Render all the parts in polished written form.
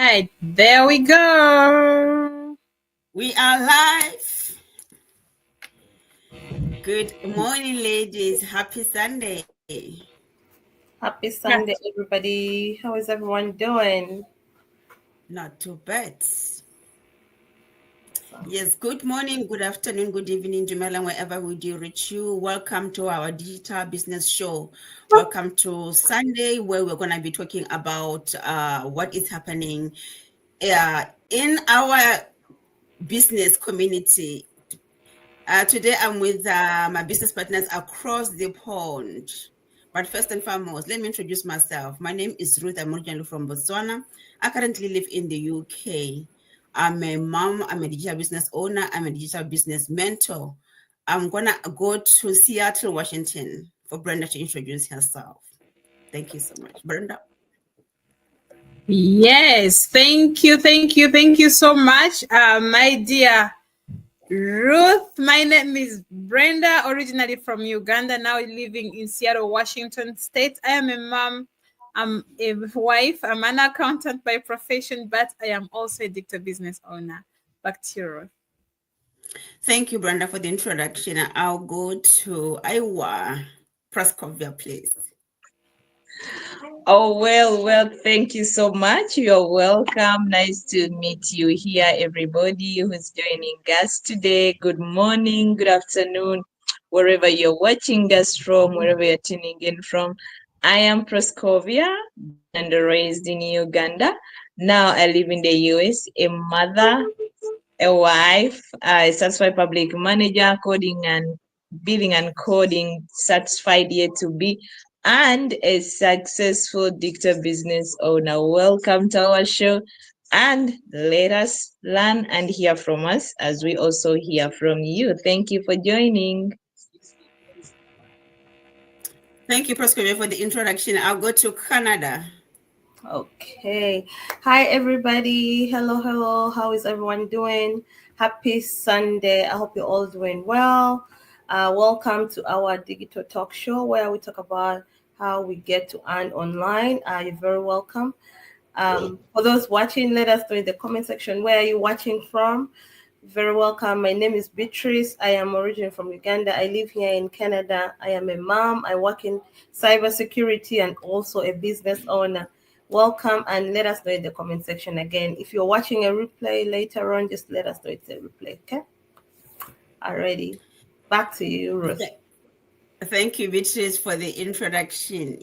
Right, there we go. We are live. Good morning, ladies. Happy Sunday. Happy Sunday, everybody. How is everyone doing? Not too bad. Yes, good morning, good afternoon, good evening, Jumela, wherever we do reach you. Welcome to our digital business show. Welcome to Sunday, where we're going to be talking about what is happening in our business community. Today, I'm with my business partners across the pond. But first and foremost, let me introduce myself. My name is Ruth. I'm originally from Botswana. I currently live in the UK. I'm a mom. I'm a digital business owner. I'm a digital business mentor. I'm going to go to Seattle, Washington for Brenda to introduce herself. Thank you so much. Brenda. Yes, thank you so much, my dear Ruth. My name is Brenda, originally from Uganda, now living in Seattle, Washington State. I am a mom, I'm a wife, I'm an accountant by profession, but I am also a digital business owner. Back to you, Ruth. Thank you, Brenda, for the introduction. I'll go to Iowa. Praskovia, please. Oh, well, thank you so much. You're welcome. Nice to meet you here, everybody who's joining us today. Good morning, good afternoon, wherever you're watching us from, wherever you're tuning in from. I am Praskovia, born and raised in Uganda. Now I live in the US, a mother, a wife, a certified public manager, coding and billing and coding certified yet to be, and a successful digital business owner. Welcome to our show, and let us learn and hear from us as we also hear from you. Thank you for joining. Thank you, Praskovia, for the introduction. I'll go to Canada. Okay. Hi, everybody. Hello. How is everyone doing? Happy Sunday. I hope you're all doing well. Welcome to our digital talk show where we talk about how we get to earn online. You're very welcome. For those watching, let us know in the comment section where are you watching from. Very welcome. My name is Beatrice. I am originally from Uganda. I live here in Canada. I am a mom. I work in cybersecurity and also a business owner. Welcome, and let us know in the comment section again. If you're watching a replay later on, just let us know it's a replay, okay? Alrighty. Back to you, Ruth. Thank you, Beatrice, for the introduction.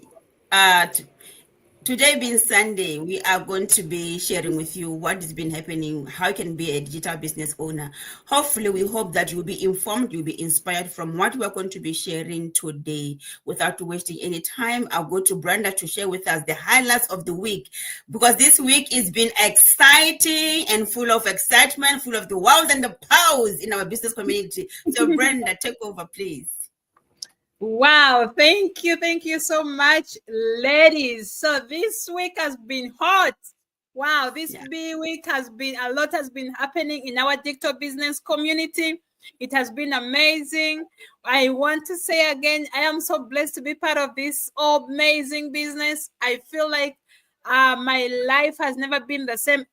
Today being Sunday, we are going to be sharing with you what has been happening, how you can be a digital business owner. Hopefully, we hope that you'll be informed, you'll be inspired from what we're going to be sharing today. Without wasting any time, I'll go to Brenda to share with us the highlights of the week, because this week has been exciting and full of excitement, full of the wows and the pows in our business community. So Brenda, take over, please. Wow, thank you so much, ladies. So this week has been hot. Wow, this week has been a lot has been happening in our digital business community. It has been amazing. I want to say again, I am so blessed to be part of this amazing business. I feel like my life has never been the same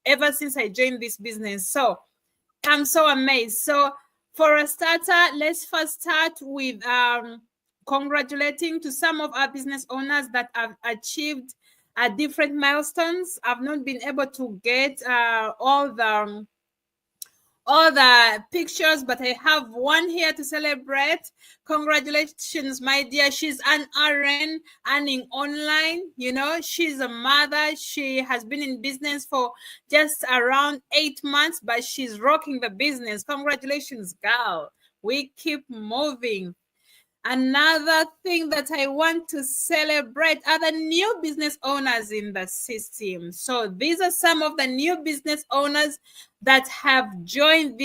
ever since I joined this business. So I'm so amazed. So for a starter, let's first start with congratulating to some of our business owners that have achieved different milestones. I've not been able to get all the pictures, but I have one here to celebrate. Congratulations, my dear. She's an RN earning online. You know, she's a mother. She has been in business for just around 8 months, but she's rocking the business. Congratulations, girl. We keep moving. Another thing that I want to celebrate are the new business owners in the system. So these are some of the new business owners that have joined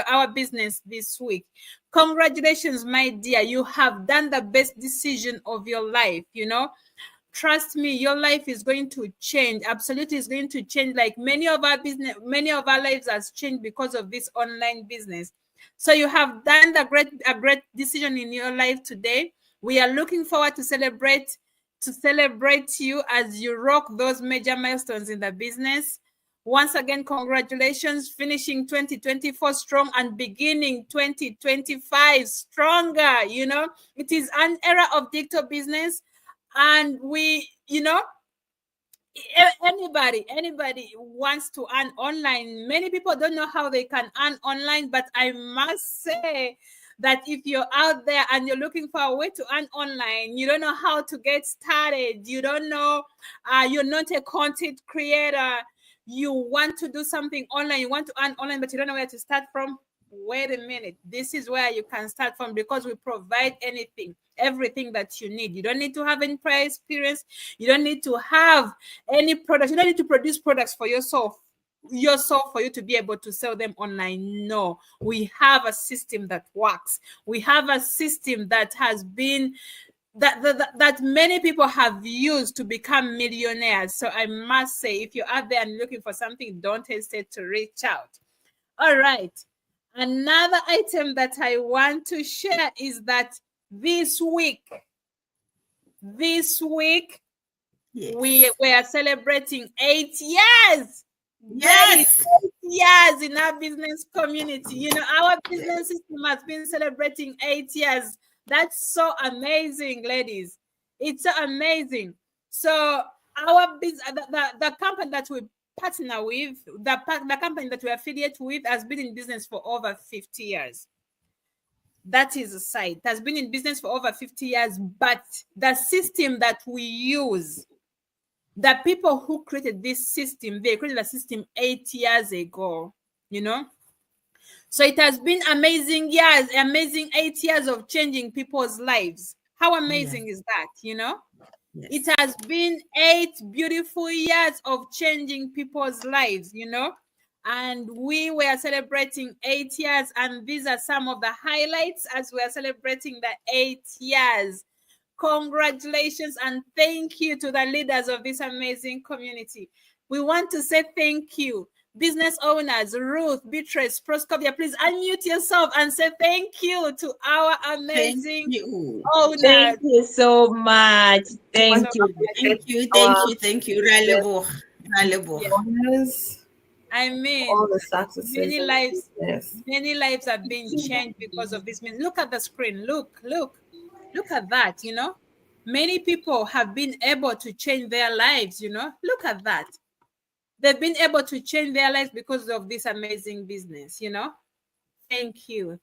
our business this week. Congratulations, my dear. You have done the best decision of your life, you know. Trust me, your life is going to change. Absolutely, is going to change. Like many of our lives has changed because of this online business. So you have done a great decision in your life today. We are looking forward to celebrate to celebrate you as you rock those major milestones in the business. Once again, congratulations, finishing 2024 strong and beginning 2025 stronger. You know, it is an era of digital business, and we, you know, anybody wants to earn online. Many people don't know how they can earn online, but I must say that if you're out there and you're looking for a way to earn online, you don't know how to get started, you don't know, you're not a content creator, you want to do something online, you want to earn online, but you don't know where to start from. Wait a minute, this is where you can start from, because we provide everything that you need. You don't need to have any prior experience, you don't need to have any products, you don't need to produce products for yourself for you to be able to sell them online. No, we have a system that works. We have a system that has been that many people have used to become millionaires. So I must say, if you're out there and looking for something, don't hesitate to reach out. All right, another item that I want to share is that this week Yes. we are celebrating 8 years. Yes. 8 years in our business community. You know, our business system has been celebrating 8 years. That's so amazing, ladies. It's so amazing. So our business, the company that we partner with, the company that we affiliate with, has been in business for over 50 years. That is a side. It has been in business for over 50 years, but the system that we use, the people who created this system, they created a system 8 years ago, you know. So it has been amazing 8 years of changing people's lives. How amazing is that, you know? Yes. It has been 8 beautiful years of changing people's lives, you know. And we were celebrating 8 years, and these are some of the highlights as we are celebrating the 8 years. Congratulations and thank you to the leaders of this amazing community. We want to say thank you. Business owners, Ruth, Beatrice, Proscopia, please unmute yourself and say thank you to our amazing owners. Thank you so much. Thank you. Thank you. Yes. I mean, all the successes, many lives have been changed because of this. Look at the screen. Look at that, you know. Many people have been able to change their lives, you know. Look at that. They've been able to change their lives because of this amazing business, you know. Thank you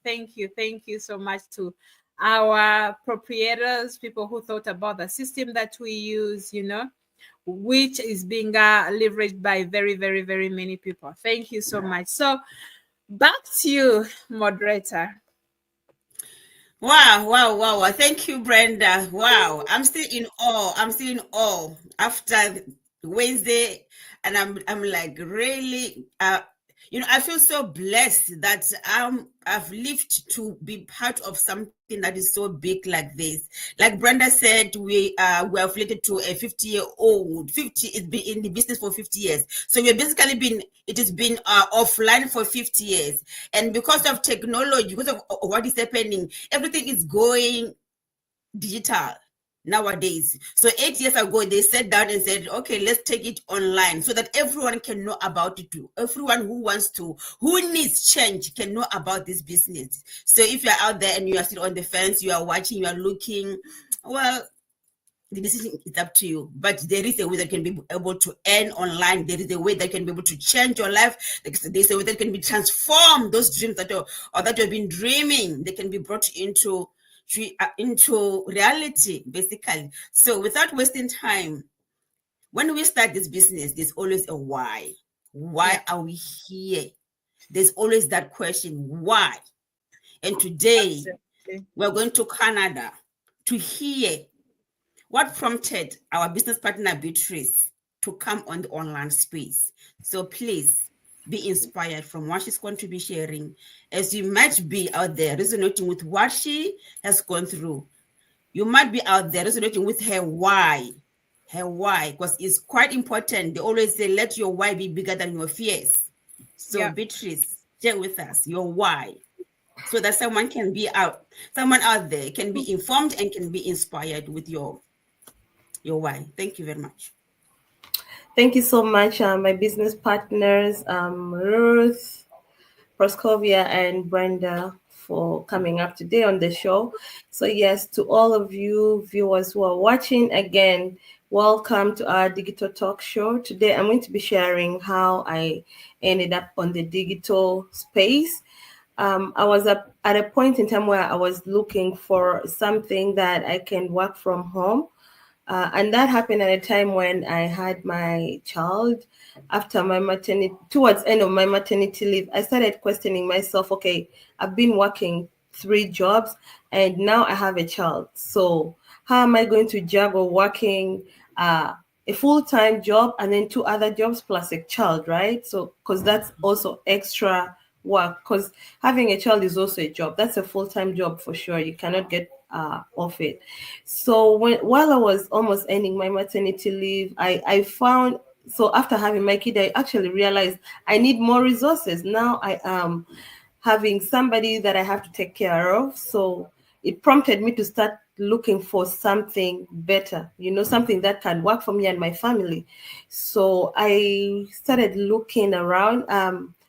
so much to our proprietors, people who thought about the system that we use, you know, which is being leveraged by very, very, very many people. Thank you so much. So back to you, moderator. Wow. Thank you, Brenda. Wow. I'm still in awe after Wednesday, and I'm like, really, you know, I feel so blessed that I've lived to be part of something that is so big like this. Like Brenda said, we are affiliated to a 50-year-old. 50 has been in the business for 50 years. So we've basically it has been offline for 50 years. And because of technology, because of what is happening, everything is going digital nowadays. So 8 years ago, they sat down and said, okay, let's take it online so that everyone can know about it too. Everyone who needs change can know about this business. So if you're out there and you are still on the fence, you are watching, you are looking, well, the decision is up to you. But there is a way that can be able to earn online. There is a way that can be able to change your life. There's a way that can be transformed. Those dreams that you've been dreaming, they can be brought into reality, basically. So without wasting time, when we start this business, there's always a why. Why are we here? There's always that question, why? And today, we're going to Canada to hear what prompted our business partner, Beatrice, to come on the online space. So please be inspired from what she's going to be sharing, as you might be out there resonating with what she has gone through. You might be out there resonating with her why, because it's quite important. They always say, let your why be bigger than your fears. So Beatrice, share with us your why, so that someone out there can be informed and can be inspired with your your why. Thank you very much. Thank you so much, my business partners, Ruth, Proscovia, and Brenda, for coming up today on the show. So, yes, to all of you viewers who are watching, again, welcome to our digital talk show. Today, I'm going to be sharing how I ended up on the digital space. I was at a point in time where I was looking for something that I can work from home. And that happened at a time when I had my child. After my maternity, towards end of my maternity leave, I started questioning myself. Okay, I've been working 3 jobs, and now I have a child. So how am I going to juggle working a full-time job and then 2 other jobs plus a child, right? So because that's also extra work. Because having a child is also a job. That's a full-time job for sure. You cannot get off it. So while I was almost ending my maternity leave, I found, so after having my kid, I actually realized I need more resources. Now I am having somebody that I have to take care of. So it prompted me to start looking for something better, something that can work for me and my family. So I started looking around.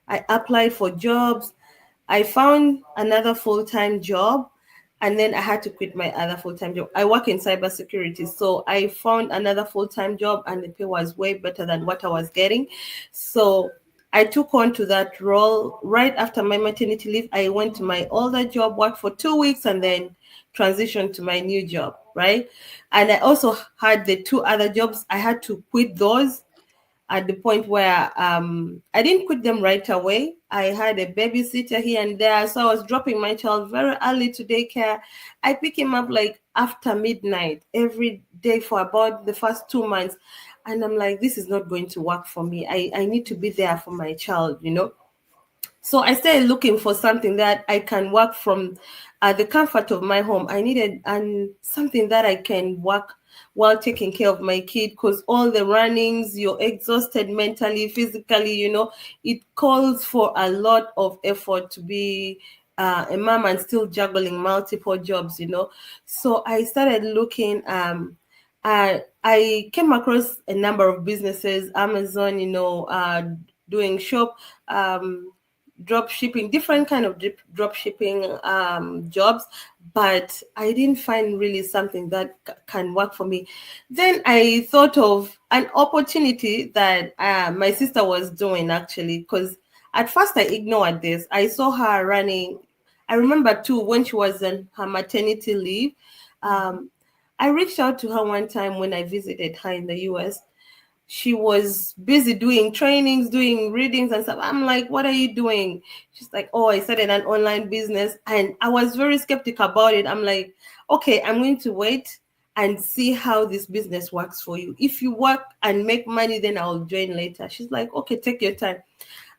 I applied for jobs. I found another full-time job, and then I had to quit my other full-time job. I work in cybersecurity, so I found another full-time job, and the pay was way better than what I was getting. So I took on to that role. Right after my maternity leave, I went to my older job, worked for 2 weeks, and then transitioned to my new job, right? And I also had the 2 other jobs. I had to quit those at the point where I didn't quit them right away. I had a babysitter here and there. So I was dropping my child very early to daycare. I pick him up like after midnight every day for about the first 2 months. And I'm like, this is not going to work for me. I need to be there for my child. So I started looking for something that I can work from the comfort of my home. I needed something that I can work while taking care of my kid, because all the runnings, you're exhausted mentally, physically, it calls for a lot of effort to be a mom and still juggling multiple jobs. So I started looking. I came across a number of businesses, Amazon, doing shop. Drop shipping, different kind of drop shipping jobs, but I didn't find really something that can work for me. Then I thought of an opportunity that my sister was doing, actually, because at first I ignored this. I saw her running. I remember too, when she was on her maternity leave, I reached out to her one time when I visited her in the US. She was busy doing trainings, doing readings and stuff. I'm like, what are you doing? She's like, oh, I started an online business. And I was very skeptical about it. I'm like, okay, I'm going to wait and see how this business works for you. If you work and make money, then I'll join later. She's like, okay, take your time.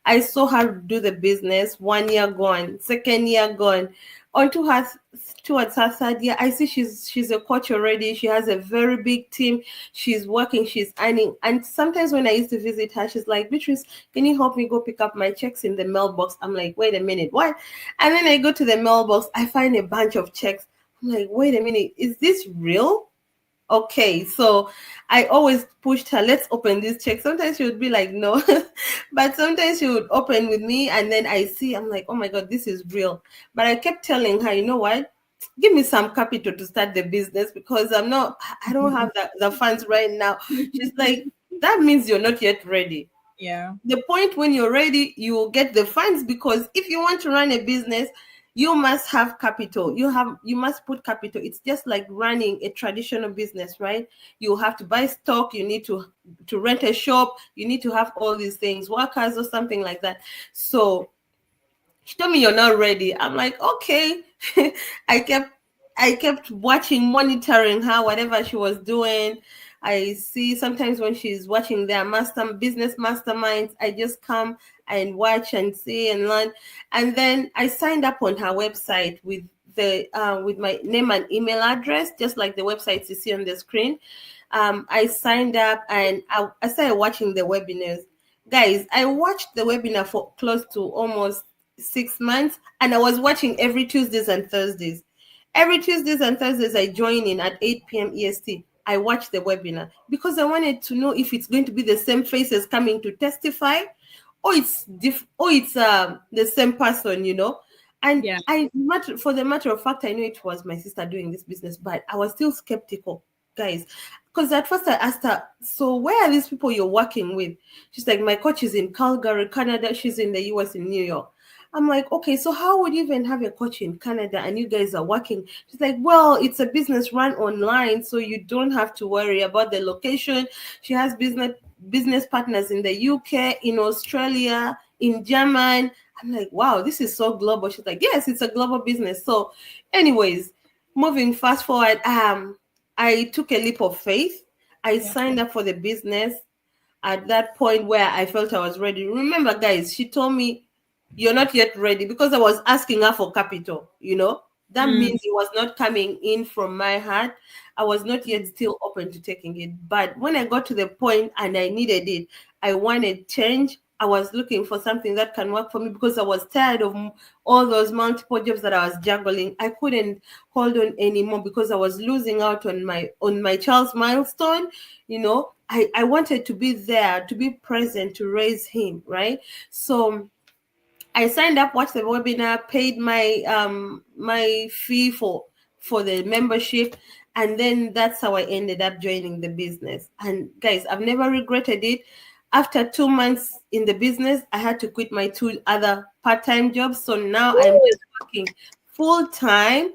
I saw her do the business. 1 year gone, second year gone. Onto her towards her third year, I see she's a coach already. She has a very big team. She's working, she's earning. And sometimes when I used to visit her, she's like, Beatrice, can you help me go pick up my checks in the mailbox? I'm like, wait a minute, what? And then I go to the mailbox, I find a bunch of checks. I'm like, wait a minute, is this real? Okay, so I always pushed her, let's open this check. Sometimes she would be like, no, but sometimes she would open with me, and then I'm like, oh my God, this is real. But I kept telling her, you know what? Give me some capital to start the business, because I don't have the funds right now. She's like, that means you're not yet ready. Yeah. The point when you're ready, you will get the funds, because if you want to run a business, you must have capital. You must put capital. It's just like running a traditional business, right? You have to buy stock, you need to rent a shop, you need to have all these things, workers or something like that. So she told me, you're not ready. I'm like, okay. I kept watching, monitoring her, whatever she was doing. I see sometimes when she's watching their business masterminds, I just come and watch and see and learn. And then I signed up on her website with with my name and email address, just like the websites you see on the screen. I signed up, and I started watching the webinars. Guys, I watched the webinar for close to almost 6 months, and I was watching every Tuesdays and Thursdays. Every Tuesdays and Thursdays, I join in at 8 p.m. EST. I watched the webinar because I wanted to know if it's going to be the same faces coming to testify, or it's the same person, you know. And Yeah. for the matter of fact, I knew it was my sister doing this business, but I was still skeptical, guys. Because at first I asked her, so where are these people you're working with? She's like, my coach is in Calgary, Canada. She's in the US, in New York. I'm like, okay, so how would you even have a coach in Canada and you guys are working? She's like, well, it's a business run online, so you don't have to worry about the location. She has business partners in the UK, in Australia, in Germany. I'm like, wow, this is so global. She's like, yes, it's a global business. So, anyways, moving fast forward, I took a leap of faith. I signed up for the business at that point where I felt I was ready. Remember, guys, she told me, you're not yet ready, because I was asking her for capital, you know. That means it was not coming in from my heart. I was not yet still open to taking it. But when I got to the point and I needed it, I wanted change. I was looking for something that can work for me because I was tired of all those multiple jobs that I was juggling. I couldn't hold on anymore because I was losing out on my child's milestone. You know, I wanted to be there, to be present, to raise him, right? So I signed up, watched the webinar, paid my fee for the membership, and then that's how I ended up joining the business. And guys, I've never regretted it. After 2 months in the business, I had to quit my 2 other part-time jobs. So now I'm just working full-time.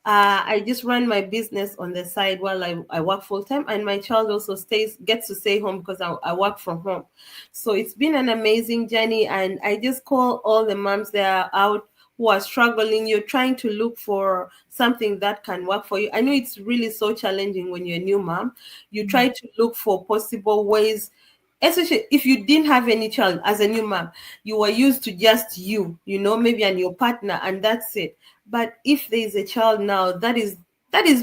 I just run my business on the side while I work full-time, and my child also gets to stay home because I work from home. So it's been an amazing journey, and I just call all the moms that are out who are struggling. You're trying to look for something that can work for you. I know it's really so challenging when you're a new mom. You try to look for possible ways, especially if you didn't have any child as a new mom. You were used to just you know, maybe, and your partner, and that's it. But if there is a child now, that is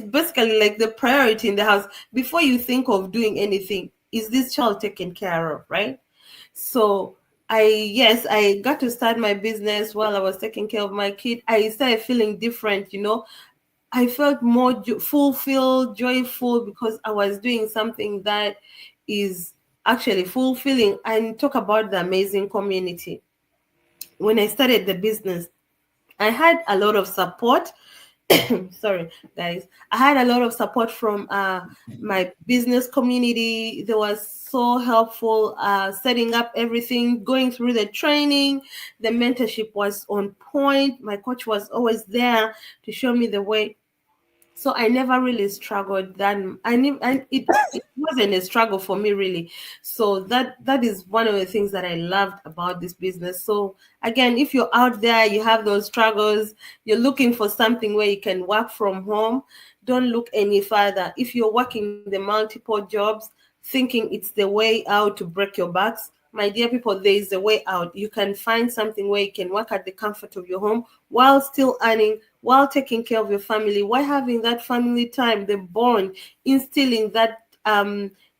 basically like the priority in the house. Before you think of doing anything, is this child taken care of, right? So I got to start my business while I was taking care of my kid. I started feeling different, you know. I felt more fulfilled, joyful, because I was doing something that is actually fulfilling. And talk about the amazing community. When I started the business, I had a lot of support. Sorry, guys. I had a lot of support from my business community. They were so helpful, setting up everything, going through the training. The mentorship was on point. My coach was always there to show me the way. So I never really struggled. Then and it wasn't a struggle for me, really. So that is one of the things that I loved about this business. So again, if you're out there, you have those struggles, you're looking for something where you can work from home, don't look any further. If you're working the multiple jobs thinking it's the way out to break your backs, my dear people, there is a way out. You can find something where you can work at the comfort of your home while still earning, while taking care of your family, while having that family time, the bond, instilling that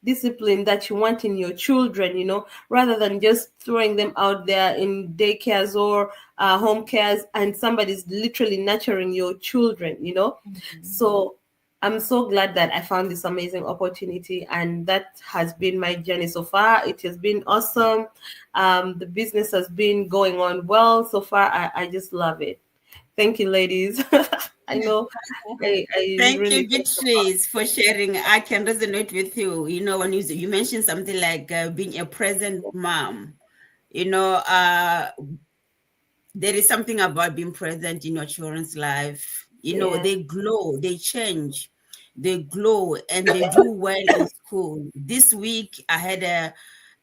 discipline that you want in your children, you know, rather than just throwing them out there in daycares or home cares, and somebody's literally nurturing your children, you know. So I'm so glad that I found this amazing opportunity, and that has been my journey so far. It has been awesome. The business has been going on well so far. I just love it. Thank you, ladies. I know I Thank really you, Beatrice, for sharing. I can resonate with you. You know, when you mentioned something like being a present mom, you know, there is something about being present in your children's life. You know, yeah. they glow, they change, they glow, and they do well in school. This week, I had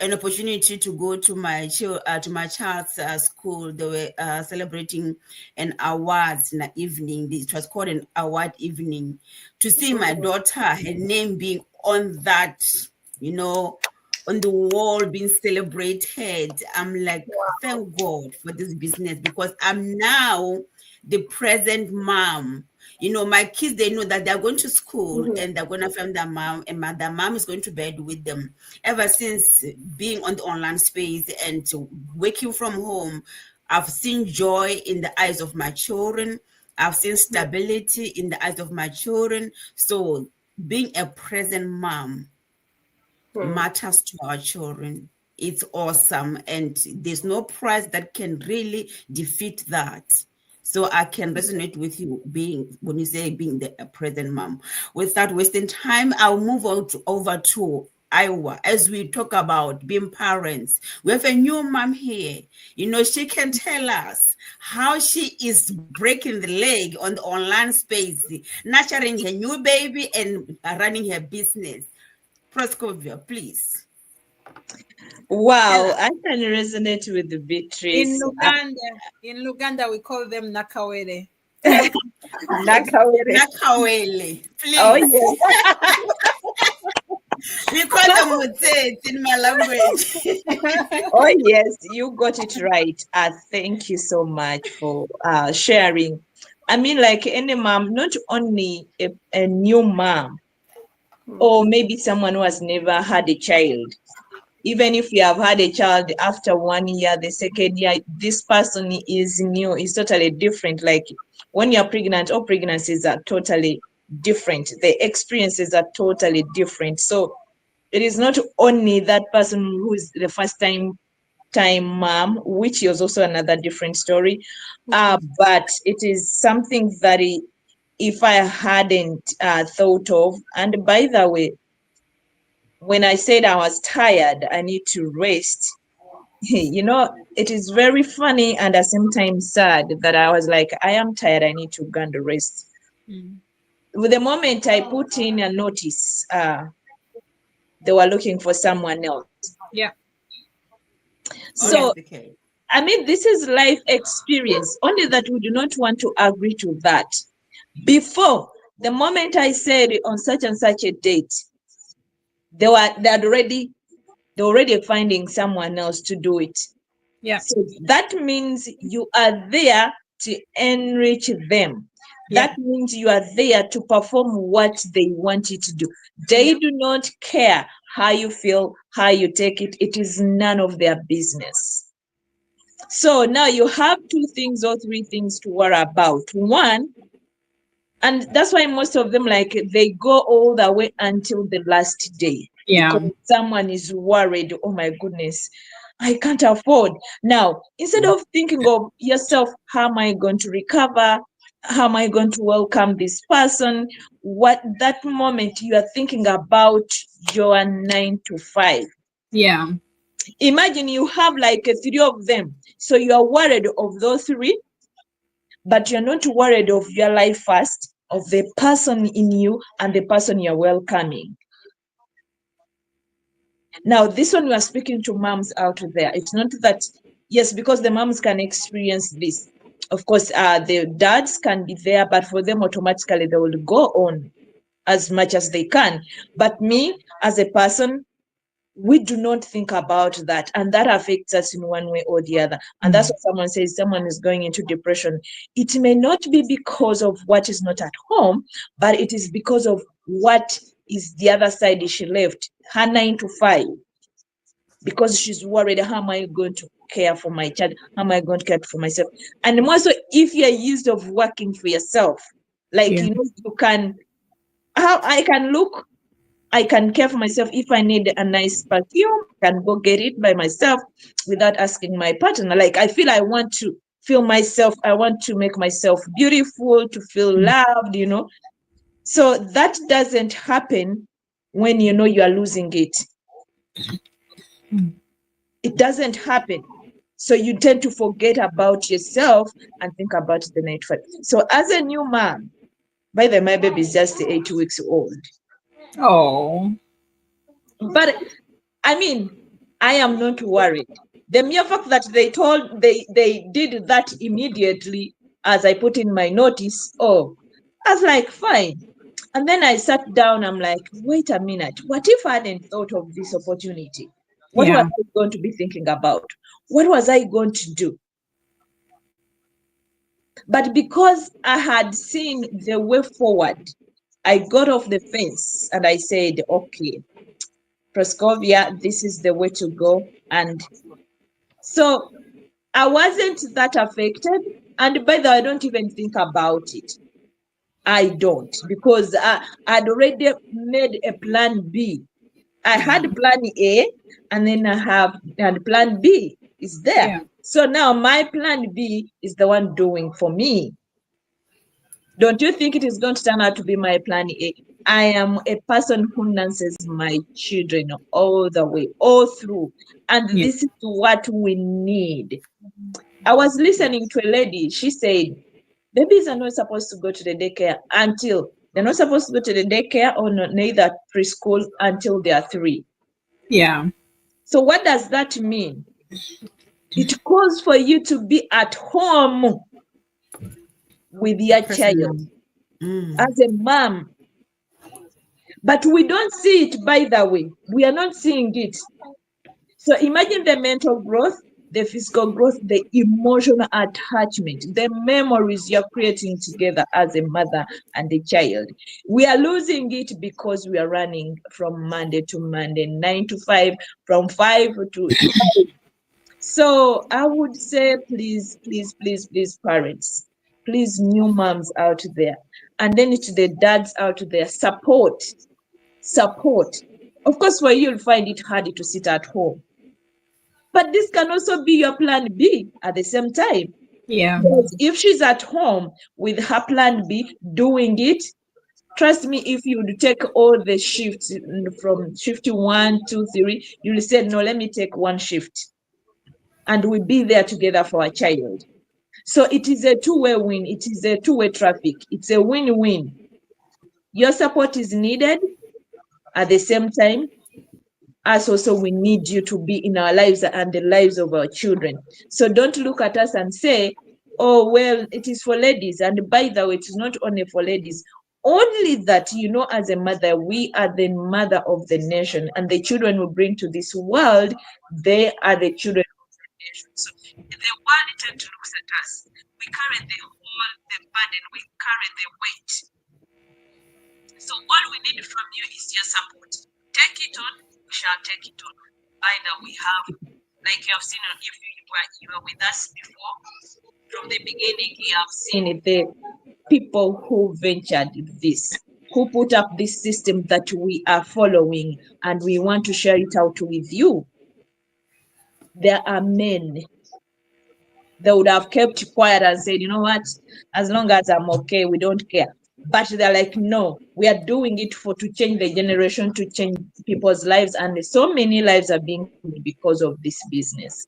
an opportunity to go to my child's school. They were celebrating an awards in the evening. It was called an award evening. To see my daughter, her name being on that, you know, on the wall being celebrated. I'm like, thank God for this business, because I'm now the present mom. You know, my kids, they know that they're going to school and they're going to find their mom, and their mom is going to bed with them. Ever since being on the online space and working from home, I've seen joy in the eyes of my children. I've seen stability in the eyes of my children. So being a present mom matters to our children. It's awesome, and there's no price that can really defeat that. So I can resonate with you when you say being a present mom. Without wasting time, I'll move over to Iowa as we talk about being parents. We have a new mom here. She can tell us how she is breaking the leg on the online space, nurturing her new baby and running her business. Proscovia, please. Wow, I can resonate with the Beatrice. In Luganda, we call them Nakawere. Nakawere. Nakawele, please. Oh, yes. We call them Mutsets in my language. Oh, yes, you got it right. Thank you so much for sharing. I mean, like any mom, not only a new mom, or maybe someone who has never had a child. Even if you have had a child after 1 year, the second year, this person is new, is totally different. Like when you're pregnant, all pregnancies are totally different. The experiences are totally different. So it is not only that person who is the first time mom, which is also another different story, but it is something that if I hadn't thought of, and by the way, when I said I was tired, I need to rest, it is very funny and at the same time sad that I was like, I am tired, I need to go and rest. With the moment I put in a notice, they were looking for someone else. Yeah. So, I mean, this is life experience, only that we do not want to agree to that. Before, the moment I said on such and such a date, they already finding someone else to do it. Yeah. So that means you are there to enrich them. That means you are there to perform what they want you to do. They do not care how you feel, how you take it. It is none of their business. So now you have 2 things or 3 things to worry about. One, and that's why most of them, like, they go all the way until the last day. Yeah. Because someone is worried, oh my goodness, I can't afford. Now, instead of thinking of yourself, how am I going to recover? How am I going to welcome this person? What that moment you are thinking about your 9 to 5. Yeah. Imagine you have like 3 of them. So you are worried of those 3, but you're not worried of your life first, of the person in you and the person you're welcoming. Now, this one we are speaking to moms out there. It's not that, yes, because the moms can experience this. Of course, the dads can be there, but for them automatically they will go on as much as they can. But me, as a person, we do not think about that, and that affects us in one way or the other. And that's what someone says, someone is going into depression. It may not be because of what is not at home, but it is because of what is the other side she left, her 9 to 5, because she's worried, how am I going to care for my child? How am I going to care for myself? And more so if you're used of working for yourself, like, you can, how I can care for myself. If I need a nice perfume, I can go get it by myself without asking my partner. Like, I feel I want to feel myself. I want to make myself beautiful, to feel loved, So that doesn't happen when you are losing it. It doesn't happen. So you tend to forget about yourself and think about the night fight. So as a new mom, by the way, my baby is just 8 weeks old. Oh. But I mean, I am not worried. The mere fact that they did that immediately as I put in my notice, I was like, fine. And then I sat down, I'm like, wait a minute, what if I hadn't thought of this opportunity? What was I going to be thinking about? What was I going to do? But because I had seen the way forward, I got off the fence and I said, okay, Proscovia, this is the way to go. And so I wasn't that affected. And by the way, I don't even think about it. I don't, because I'd already made a plan B. I had plan A, and then and plan B is there. Yeah. So now my plan B is the one doing for me. Don't you think it is going to turn out to be my plan A? I am a person who nurses my children all the way, all through. And Yeah. this is what we need. I was listening to a lady. She said, babies are not supposed to go to the daycare until they're not supposed to go to the daycare or neither preschool until they are 3. Yeah. So what does that mean? It calls for you to be at home with your child as a mom. But we don't see it, by the way. We are not seeing it. So imagine the mental growth, the physical growth, the emotional attachment, the memories you're creating together as a mother and a child. We are losing it because we are running from Monday to Monday, 9 to 5, from 5 to 5. So I would say, please, please, please, please, parents, please, new moms out there, and then to the dads out there, support. Of course, for you, you'll find it hard to sit at home. But this can also be your plan B at the same time. Yeah. Because if she's at home with her plan B doing it, trust me, if you would take all the shifts from shift 1, 2, 3, you'll say, no, let me take one shift. And we'll be there together for our child. So it is a two-way win. It is a two-way traffic. It's a win-win. Your support is needed at the same time. Us also, we need you to be in our lives and the lives of our children. So don't look at us and say, oh, well, it is for ladies. And by the way, it is not only for ladies. Only that, as a mother, we are the mother of the nation, and the children we bring to this world, they are the children of the nation. So the world tends to look at us. We carry the burden, we carry the weight. So all we need from you is your support. Take it on, we shall take it on. Either we have, like you have seen, if you were with us before, from the beginning, you have seen the people who ventured this, who put up this system that we are following, and we want to share it out with you. There are men. They would have kept quiet and said, you know what, as long as I'm okay, we don't care. But they're like, no, we are doing it to change the generation, to change people's lives. And so many lives are being saved because of this business.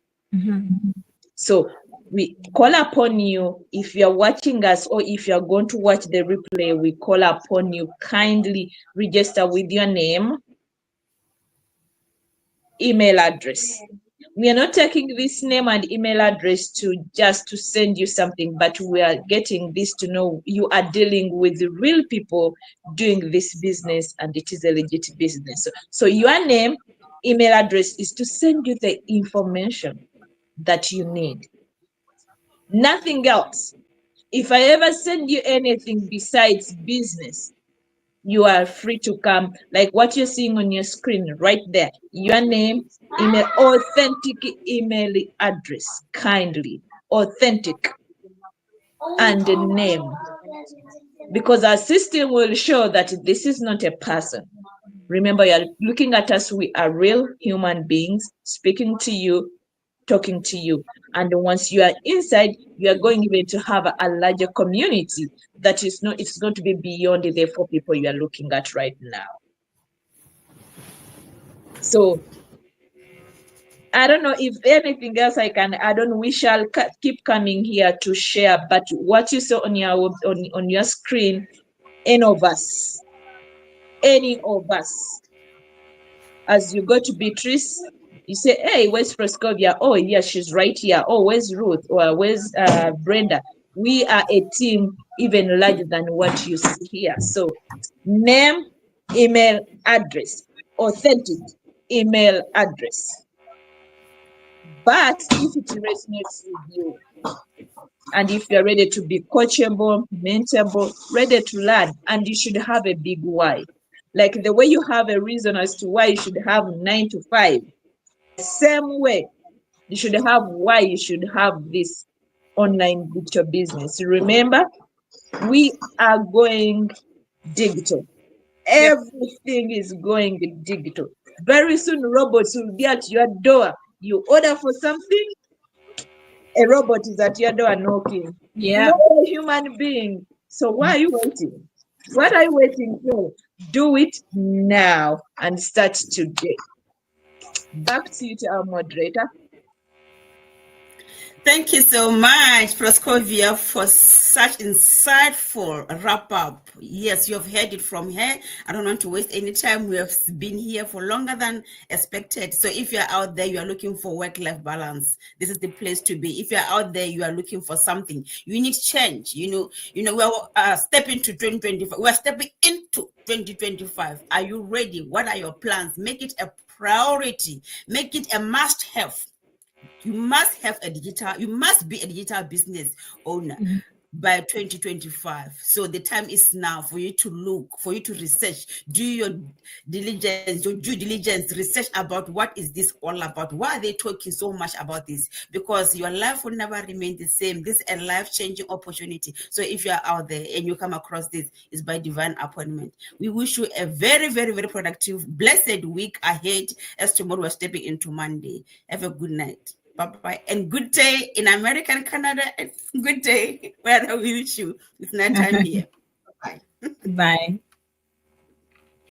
So we call upon you, if you're watching us or if you're going to watch the replay, we call upon you, kindly register with your name, email address. We are not taking this name and email address to send you something, but we are getting this to know you are dealing with the real people doing this business, and it is a legit business. So your name, email address is to send you the information that you need. Nothing else. If I ever send you anything besides business, you are free to come, like what you're seeing on your screen right there. Your name, email, authentic email address, kindly, authentic, and the name. Because our system will show that this is not a person. Remember, you're looking at us, we are real human beings speaking to you, talking to you. And once you are inside, you are going even to have a larger community that is not, it's going to be beyond the 4 people you are looking at right now. So I don't know if anything else I can add on. We shall keep coming here to share, but what you saw on your screen, any of us, as you go to Beatrice, you say, hey, where's Proscovia? Oh, yeah, she's right here. Oh, where's Ruth? Or where's Brenda? We are a team even larger than what you see here. So name, email address, authentic email address. But if it resonates with you, and if you're ready to be coachable, mentable, ready to learn, and you should have a big why. Like the way you have a reason as to why you should have 9 to 5, same way you should have why you should have this online digital business. Remember, We are going digital. Everything is going digital. Very soon, robots will be at your door. You order for something, a robot is at your door knocking. Yeah. Not a human being. So why are you waiting? What are you waiting for? Do it now and start today. Back to you, to our moderator. Thank you so much, Proscovia, for such insightful wrap up. Yes, you have heard it from her. I don't want to waste any time. We have been here for longer than expected. So if you're out there, you are looking for work-life balance, this is the place to be. If you're out there, you are looking for something, you need change. We're stepping to 2025. We're stepping into 2025. Are you ready? What are your plans? Make it a priority. Make it a must-have. You must be a digital business owner by 2025. So the time is now for you to look, for you to research, do your diligence, your due diligence, research about what is this all about? Why are they talking so much about this? Because your life will never remain the same. This is a life-changing opportunity. So if you are out there and you come across this, it's by divine appointment. We wish you a very, very, very productive, blessed week ahead, as tomorrow we're stepping into Monday. Have a good night. Bye-bye. And good day in America and Canada, and good day where we wish you. It's night time here. Bye. Bye.